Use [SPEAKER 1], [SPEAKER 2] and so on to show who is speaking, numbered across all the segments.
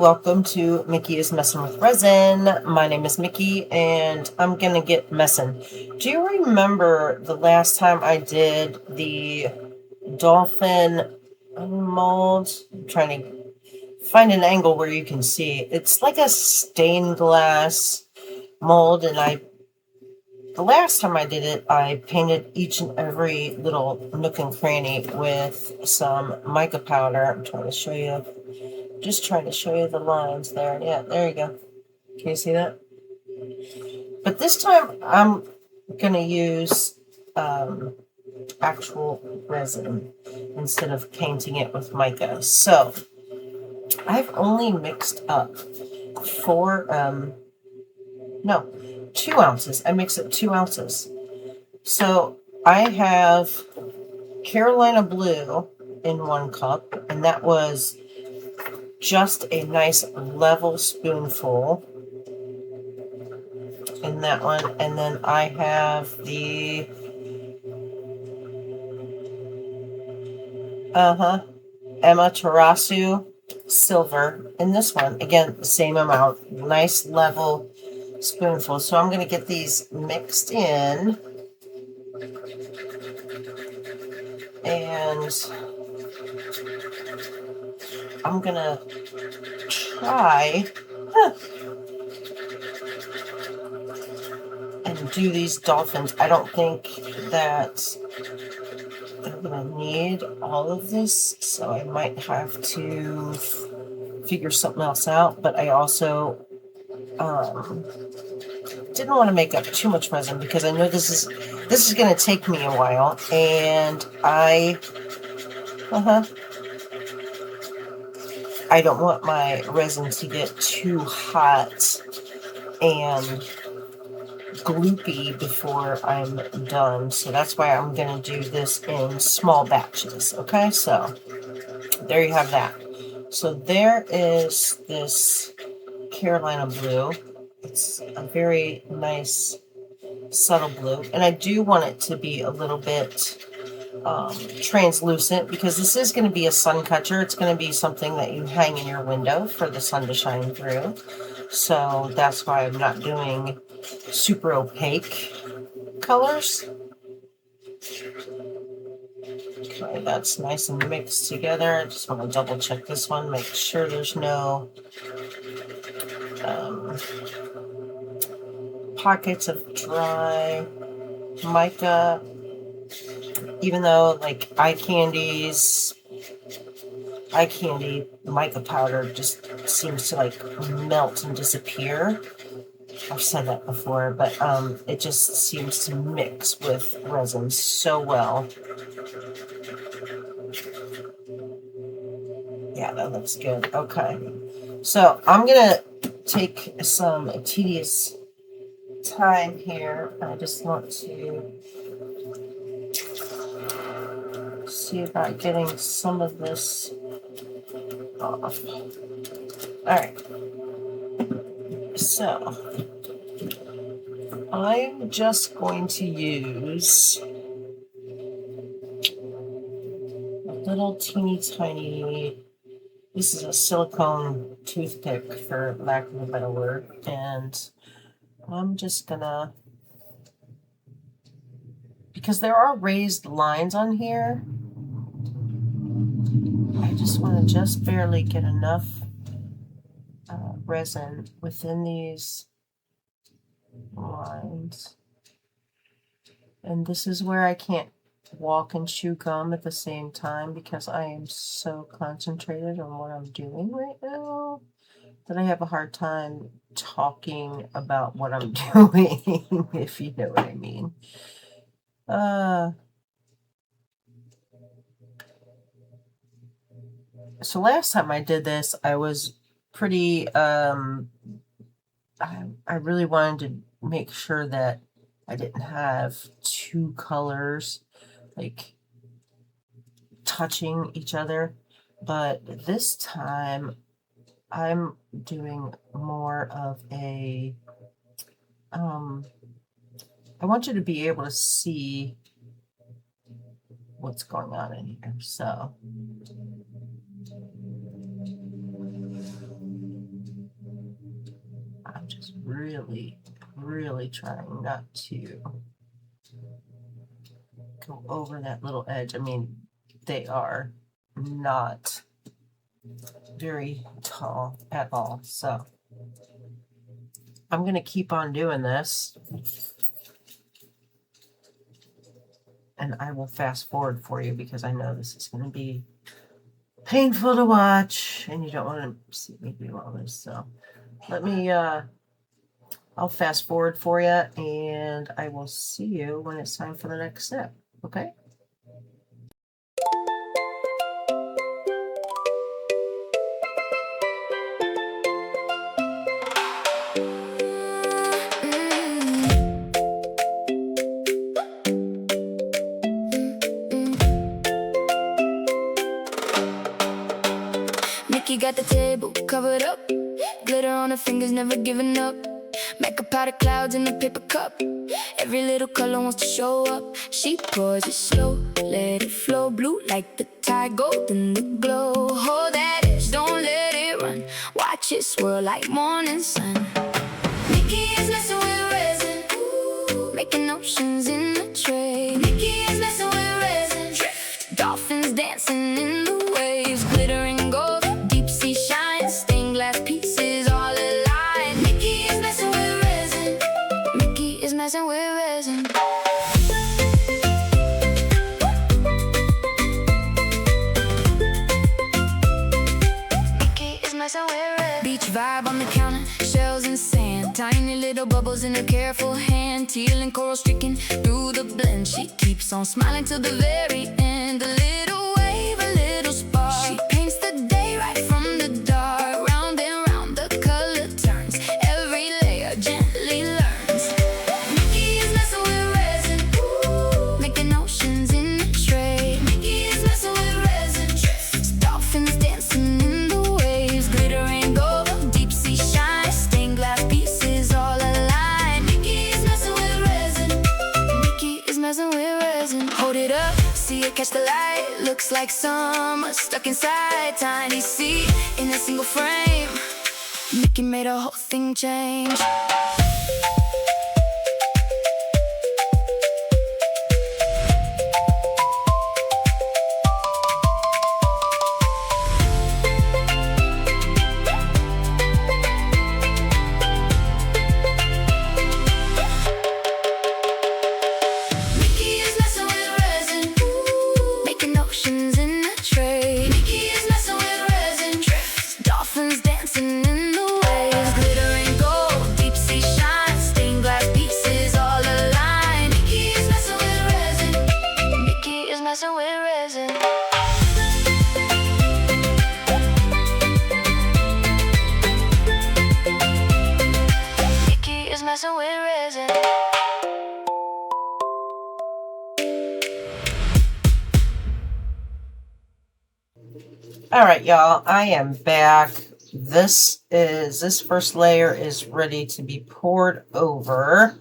[SPEAKER 1] welcome to Mickey is Messing with Resin. My name is Mickey and I'm gonna get messing. Do you remember the last time I did the dolphin mold? I'm trying to find an angle where you can see. It's like a stained glass mold, and the last time I did it, I painted each and every little nook and cranny with some mica powder. I'm trying to show you. Just trying to show you the lines there. Yeah, there you go. Can you see that? But this time I'm going to use actual resin instead of painting it with mica. So I've only mixed up 2 ounces. I mix up 2 ounces. So I have Carolina Blue in 1 cup, and that was just a nice level spoonful in that one. And then I have the Amaterasu silver in this one. Again, the same amount, nice level spoonful. So I'm going to get these mixed in, and I'm going to try and do these dolphins. I don't think that I'm going to need all of this, so I might have to figure something else out. But I also didn't want to make up too much resin because I know this is going to take me a while, and I don't want my resin to get too hot and gloopy before I'm done. So that's why I'm going to do this in small batches. Okay, so there you have that. So there is this Carolina Blue. It's a very nice subtle blue, and I do want it to be a little bit translucent because this is going to be a sun catcher. It's going to be something that you hang in your window for the sun to shine through. So that's why I'm not doing super opaque colors. Okay, that's nice and mixed together. I just want to double check this one, make sure there's no pockets of dry mica, even though like EyeCandy mica powder just seems to like melt and disappear. I've said that before, but it just seems to mix with resin so well. Yeah, that looks good. Okay, so I'm gonna take some tedious time here. I just want to see about getting some of this off. All right, so I'm just going to use a little teeny tiny, this is a silicone toothpick for lack of a better word, and I'm just gonna, because there are raised lines on here, I just want to just barely get enough resin within these lines. And this is where I can't walk and chew gum at the same time because I am so concentrated on what I'm doing right now that I have a hard time talking about what I'm doing, if you know what I mean. So last time I did this, I was pretty, I really wanted to make sure that I didn't have 2 colors like touching each other, but this time I'm doing more of a, I want you to be able to see what's going on in here. So Just really, really trying not to go over that little edge. I mean, they are not very tall at all. So I'm going to keep on doing this. And I will fast forward for you because I know this is going to be painful to watch and you don't want to see me do all this. So let me, I'll fast forward for you and I will see you when it's time for the next step. Okay?
[SPEAKER 2] Mickey got the table covered up, glitter on her fingers, never giving up. Make a pot of clouds in a paper cup, every little color wants to show up. She pours it slow, let it flow, blue like the tide, golden the glow. Hold that edge, don't let it run, watch it swirl like morning sun. Mickey is messing with resin, ooh, making oceans in the tray. Mickey is messing with resin, drift, dolphins dancing in the waves, glittering gold, deep sea shine, stained glass pieces all aligned. Mickey is messing with resin, Mickey is messing with resin. Mickey is messing with resin. Beach vibe on the counter, shells and sand, tiny little bubbles in her careful hand, teal and coral streaking through the blend. She keeps on smiling till the very end. A little wave, a little spark, she paints the day right from the dark. Round and round the color turns, every layer gently learns. Mickey is messing with resin, ooh, making oceans in the tray. Mickey is messing with resin, drifts, dolphins dancing in the waves, glittering gold, deep sea shine, stained glass pieces all aligned. Mickey is messing with resin, Mickey is messing with resin. Hold it up, see it catch the light, looks like summer stuck inside tiny sea in a single frame. Mickey made a whole thing change. Mickey is messing with resin, ooh, making oceans in a tray. Mickey is messing with resin, drifts, dolphins dancing in the waves, glittering gold, deep sea shine, stained glass pieces all aligned. Mickey is messing with resin, Mickey is messing with resin. Mickey is messing with resin.
[SPEAKER 1] All right, y'all, I am back. This first layer is ready to be poured over.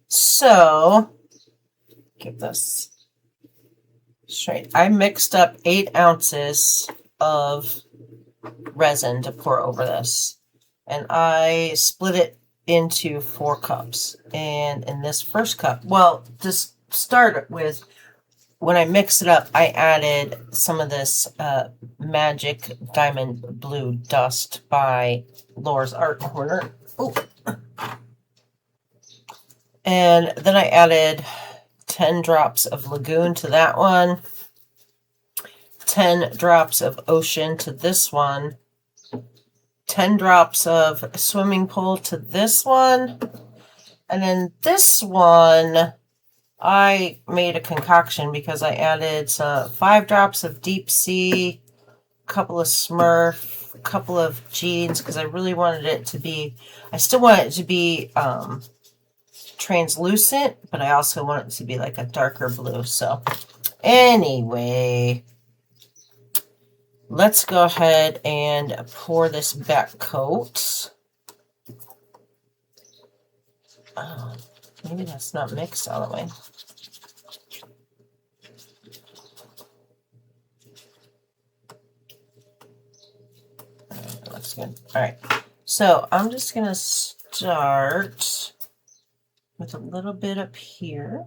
[SPEAKER 1] So, get this straight. I mixed up 8 ounces of resin to pour over this. And I split it into 4 cups. And in this first cup, well, just start with, when I mixed it up, I added some of this Magic Diamond Blue Dust by Laura's Art Corner. Ooh. And then I added 10 drops of Lagoon to that one, 10 drops of Ocean to this one, 10 drops of Swimming Pool to this one, and then this one I made a concoction because I added 5 drops of Deep Sea, a couple of Smurf, a couple of Jeans, because I really wanted it to be, I still want it to be translucent, but I also want it to be like a darker blue. So anyway, let's go ahead and pour this back coat. Maybe that's not mixed all the way. That looks good. All right. So I'm just going to start with a little bit up here.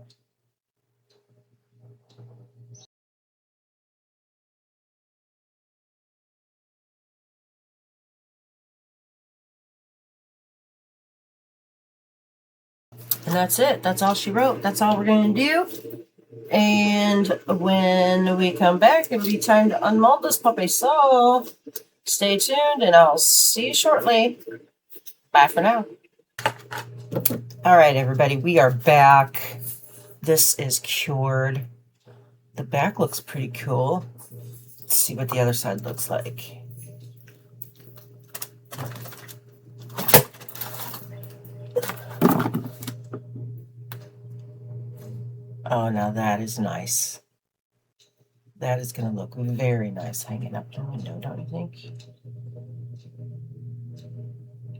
[SPEAKER 1] And that's it. That's all she wrote. That's all we're going to do. And when we come back, it'll be time to unmold this puppy. So stay tuned and I'll see you shortly. Bye for now. All right, everybody, we are back. This is cured. The back looks pretty cool. Let's see what the other side looks like. Oh, now that is nice. That is going to look very nice hanging up the window, don't you think?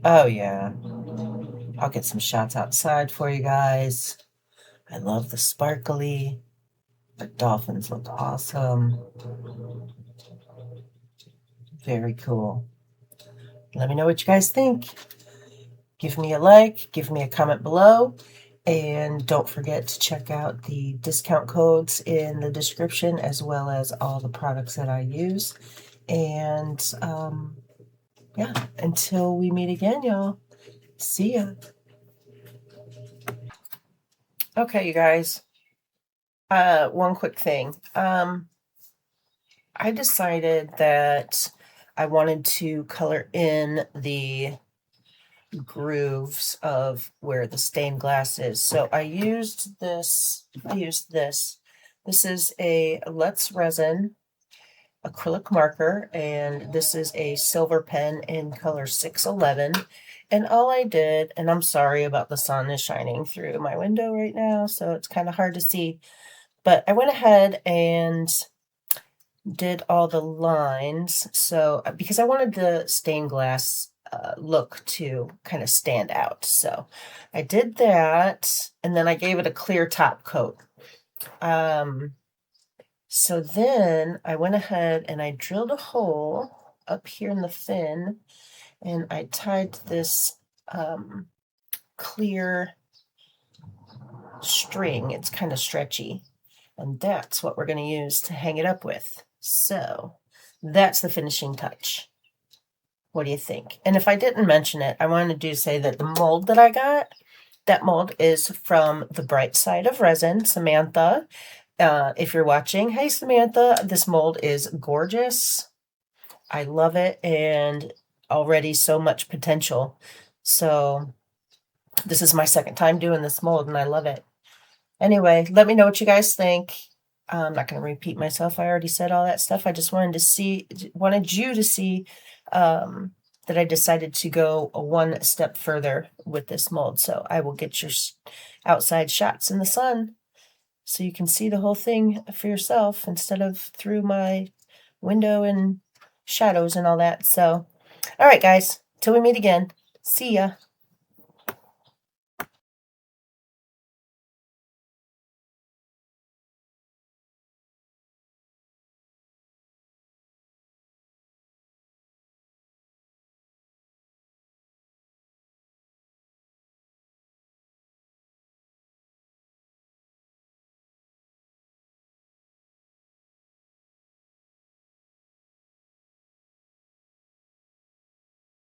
[SPEAKER 1] Oh, yeah. I'll get some shots outside for you guys. I love the sparkly. The dolphins look awesome. Very cool. Let me know what you guys think. Give me a like, give me a comment below, and don't forget to check out the discount codes in the description as well as all the products that I use. And yeah, until we meet again, y'all. See ya. Okay, you guys. One quick thing. I decided that I wanted to color in the grooves of where the stained glass is. So I used this. This is a Let's Resin acrylic marker, and this is a silver pen in color 611. And all I did, and I'm sorry about the sun is shining through my window right now, so it's kind of hard to see, but I went ahead and did all the lines. So because I wanted the stained glass look to kind of stand out, so I did that, and then I gave it a clear top coat. So then I went ahead and I drilled a hole up here in the fin, and I tied this clear string. It's kind of stretchy, and that's what we're going to use to hang it up with. So that's the finishing touch. What do you think? And if I didn't mention it, I wanted to say that the mold that I got, that mold is from the Brightside of Resin, Samantha. If you're watching, hey Samantha, this mold is gorgeous. I love it, and already so much potential. So this is my second time doing this mold, and I love it. Anyway, let me know what you guys think. I'm not going to repeat myself. I already said all that stuff. I just wanted you to see that I decided to go one step further with this mold. So I will get your outside shots in the sun so you can see the whole thing for yourself instead of through my window and shadows and all that. So, all right, guys, till we meet again. See ya.